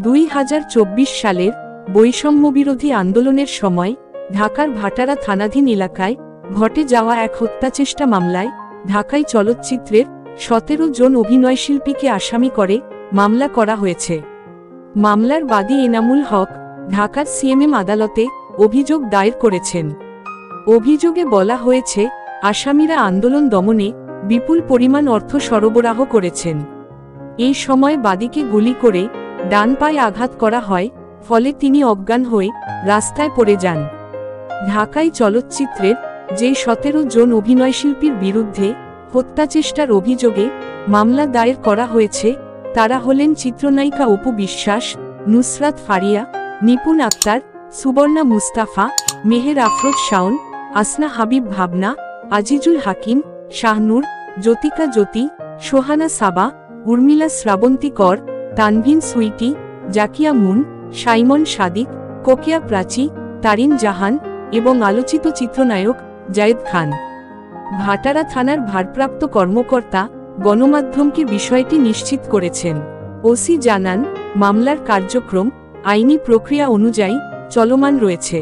2024 সালের বৈষম্যবিরোধী আন্দোলনের সময় ঢাকার ভাটারা থানাধীন এলাকায় ঘটে যাওয়া এক হত্যাচেষ্টা মামলায় ঢাকাই চলচ্চিত্রের 17 জন অভিনয়শিল্পীকে আসামি করে মামলা করা হয়েছে। মামলার বাদী এনামুল হক ঢাকার সিএমএম আদালতে অভিযোগ দায়ের করেছেন। অভিযোগে বলা হয়েছে, আসামিরা আন্দোলন দমনে বিপুল পরিমাণ অর্থ সরবরাহ করেছেন। এই সময় বাদীকে গুলি করে ডান পায়ে আঘাত করা হয়, ফলে তিনি অজ্ঞান হয়ে রাস্তায় পড়ে যান। ঢাকাই চলচ্চিত্রের যে 17 জন অভিনয়শিল্পীর বিরুদ্ধে হত্যাচেষ্টার অভিযোগে মামলা দায়ের করা হয়েছে তারা হলেন চিত্রনায়িকা অপু বিশ্বাস, নুসরাত ফারিয়া, নিপুণ আক্তার, সুবর্ণা মুস্তাফা, মেহের আফরোজ শাওন, আসনা হাবিব ভাবনা, আজিজুল হাকিম, শাহনুর, জ্যোতিকা জ্যোতি, সোহানা সাবা, উর্মিলা শ্রাবন্তী কর, তানভিন সুইটি, জাকিয়া মুন, সাইমন সাদিক, কোকিয়া প্রাচী, তারিন জাহান এবং আলোচিত চিত্রনায়ক জায়েদ খান। ভাটারা থানার ভারপ্রাপ্ত কর্মকর্তা গণমাধ্যমকে বিষয়টি নিশ্চিত করেছেন। ওসি জানান, মামলার কার্যক্রম আইনি প্রক্রিয়া অনুযায়ী চলমান রয়েছে।